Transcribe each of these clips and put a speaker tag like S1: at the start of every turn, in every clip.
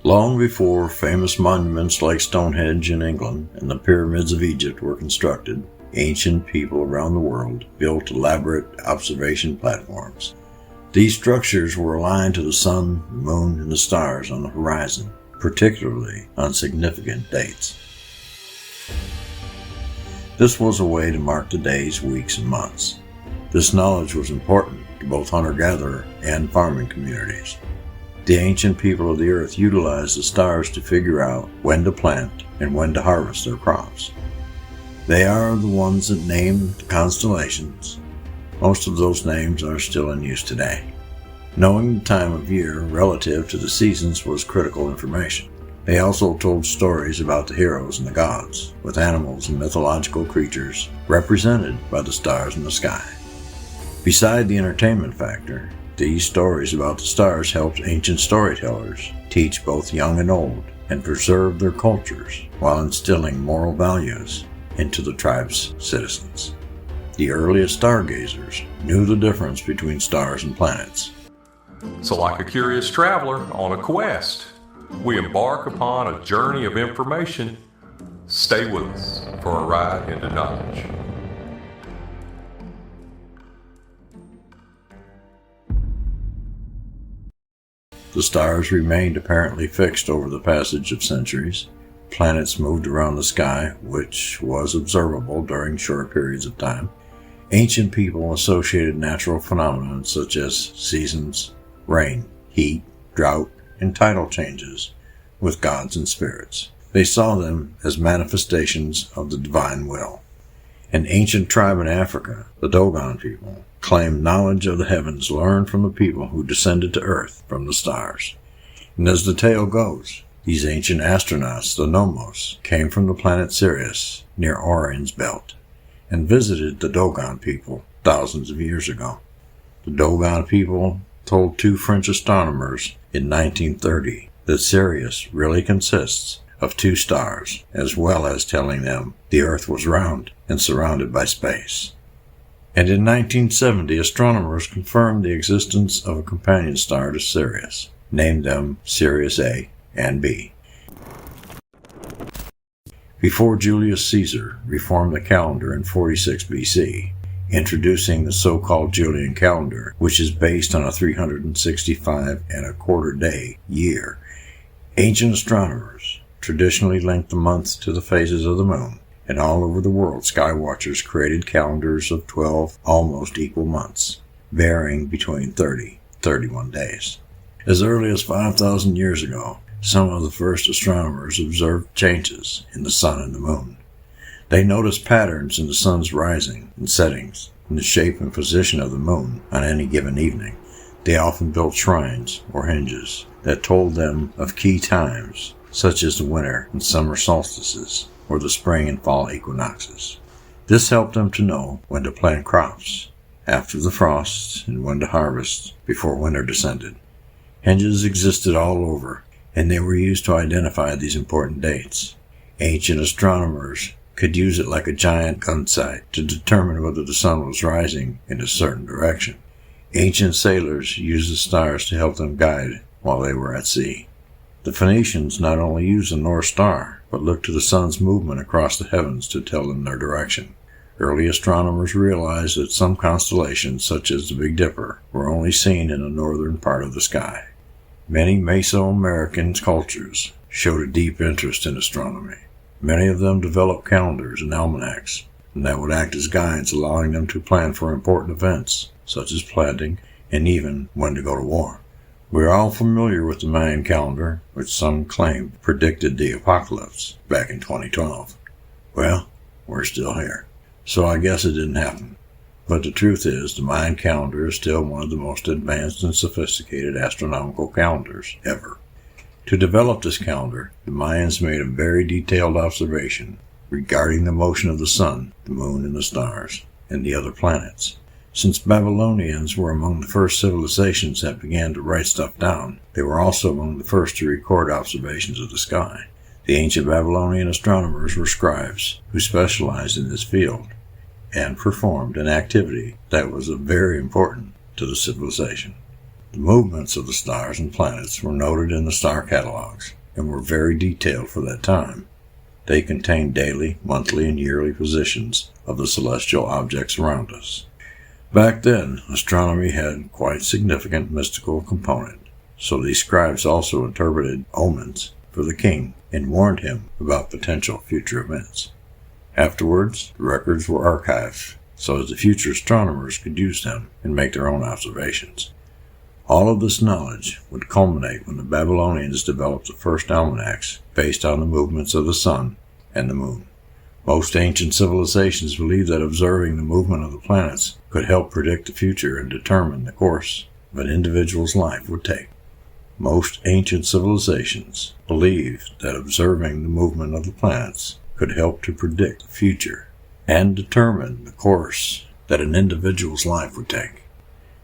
S1: Long before famous monuments like Stonehenge in England and the pyramids of Egypt were constructed, ancient people around the world built elaborate observation platforms. These structures were aligned to the sun, the moon, and the stars on the horizon, particularly on significant dates. This was a way to mark the days, weeks, and months. This knowledge was important to both hunter-gatherer and farming communities. The ancient people of the earth utilized the stars to figure out when to plant and when to harvest their crops. They are the ones that named the constellations. Most of those names are still in use today. Knowing the time of year relative to the seasons was critical information. They also told stories about the heroes and the gods, with animals and mythological creatures represented by the stars in the sky. Beside the entertainment factor, these stories about the stars helped ancient storytellers teach both young and old and preserve their cultures while instilling moral values into the tribe's citizens. The earliest stargazers knew the difference between stars and planets.
S2: So like a curious traveler on a quest, we embark upon a journey of information. Stay with us for a ride into knowledge.
S1: The stars remained apparently fixed over the passage of centuries. Planets moved around the sky, which was observable during short periods of time. Ancient people associated natural phenomena such as seasons, rain, heat, drought, and tidal changes with gods and spirits. They saw them as manifestations of the divine will. An ancient tribe in Africa, the Dogon people, claimed knowledge of the heavens learned from the people who descended to earth from the stars. And as the tale goes, these ancient astronauts, the Nomos, came from the planet Sirius near Orion's belt and visited the Dogon people thousands of years ago. The Dogon people told two French astronomers in 1930 that Sirius really consists of two stars, as well as telling them the Earth was round and surrounded by space. And in 1970, astronomers confirmed the existence of a companion star to Sirius, named them Sirius A and B. Before Julius Caesar reformed the calendar in 46 BC, introducing the so-called Julian calendar, which is based on a 365 and a quarter day year, ancient astronomers traditionally linked the months to the phases of the moon, and all over the world skywatchers created calendars of 12 almost equal months, varying between 31 days. As early as 5,000 years ago, some of the first astronomers observed changes in the sun and the moon. They noticed patterns in the sun's rising and settings, in the shape and position of the moon on any given evening. They often built shrines or hinges that told them of key times, such as the winter and summer solstices, or the spring and fall equinoxes. This helped them to know when to plant crops after the frosts and when to harvest before winter descended. Hinges existed all over, and they were used to identify these important dates. Ancient astronomers could use it like a giant gun sight to determine whether the sun was rising in a certain direction. Ancient sailors used the stars to help them guide while they were at sea. The Phoenicians not only used the North Star, but looked to the sun's movement across the heavens to tell them their direction. Early astronomers realized that some constellations, such as the Big Dipper, were only seen in the northern part of the sky. Many Mesoamerican cultures showed a deep interest in astronomy. Many of them developed calendars and almanacs, and that would act as guides, allowing them to plan for important events, such as planting and even when to go to war. We're all familiar with the Mayan calendar, which some claim predicted the apocalypse back in 2012. Well, we're still here, so I guess it didn't happen. But the truth is, the Mayan calendar is still one of the most advanced and sophisticated astronomical calendars ever. To develop this calendar, the Mayans made a very detailed observation regarding the motion of the sun, the moon, and the stars, and the other planets. Since Babylonians were among the first civilizations that began to write stuff down, they were also among the first to record observations of the sky. The ancient Babylonian astronomers were scribes who specialized in this field and performed an activity that was very important to the civilization. The movements of the stars and planets were noted in the star catalogs and were very detailed for that time. They contained daily, monthly, and yearly positions of the celestial objects around us. Back then, astronomy had quite significant mystical component, so these scribes also interpreted omens for the king and warned him about potential future events. Afterwards, the records were archived so that the future astronomers could use them and make their own observations. All of this knowledge would culminate when the Babylonians developed the first almanacs based on the movements of the sun and the moon. Most ancient civilizations believed that observing the movement of the planets could help predict the future and determine the course an individual's life would take. Most ancient civilizations believed that observing the movement of the planets could help to predict the future and determine the course that an individual's life would take.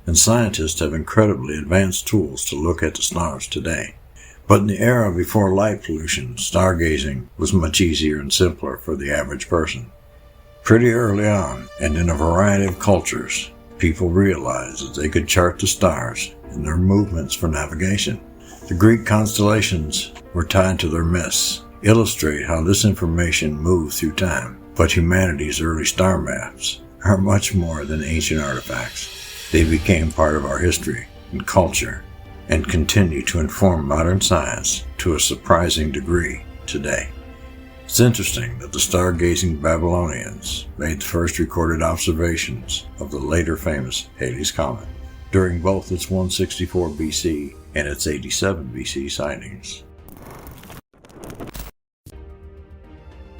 S1: And scientists have incredibly advanced tools to look at the stars today. But in the era before light pollution, stargazing was much easier and simpler for the average person. Pretty early on, and in a variety of cultures, people realized that they could chart the stars and their movements for navigation. The Greek constellations were tied to their myths, illustrate how this information moved through time. But humanity's early star maps are much more than ancient artifacts. They became part of our history and culture and continue to inform modern science to a surprising degree today. It's interesting that the stargazing Babylonians made the first recorded observations of the later famous Halley's Comet during both its 164 BC and its 87 BC sightings.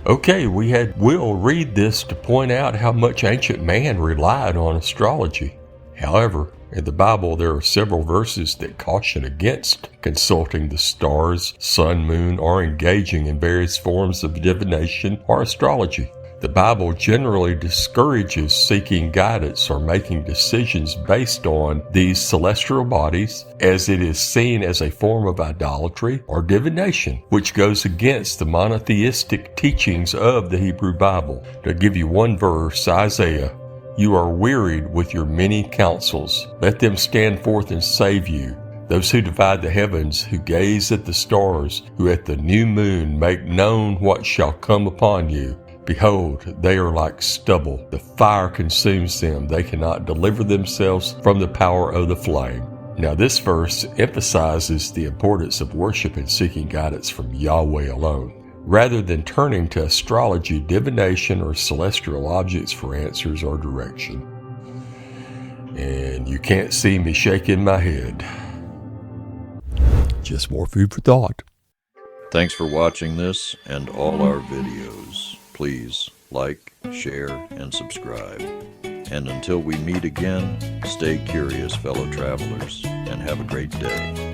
S3: Okay, we had Will read this to point out how much ancient man relied on astrology. However, in the Bible there are several verses that caution against consulting the stars, sun, moon, or engaging in various forms of divination or astrology. The Bible generally discourages seeking guidance or making decisions based on these celestial bodies, as it is seen as a form of idolatry or divination, which goes against the monotheistic teachings of the Hebrew Bible. To give you one verse, Isaiah, "You are wearied with your many counsels. Let them stand forth and save you. Those who divide the heavens, who gaze at the stars, who at the new moon make known what shall come upon you. Behold, they are like stubble. The fire consumes them. They cannot deliver themselves from the power of the flame." Now this verse emphasizes the importance of worship and seeking guidance from Yahweh alone, rather than turning to astrology, divination, or celestial objects for answers or direction. And you can't see me shaking my head. Just more food for thought.
S4: Thanks for watching this and all our videos. Please like, share, and subscribe. And until we meet again, stay curious, fellow travelers, and have a great day.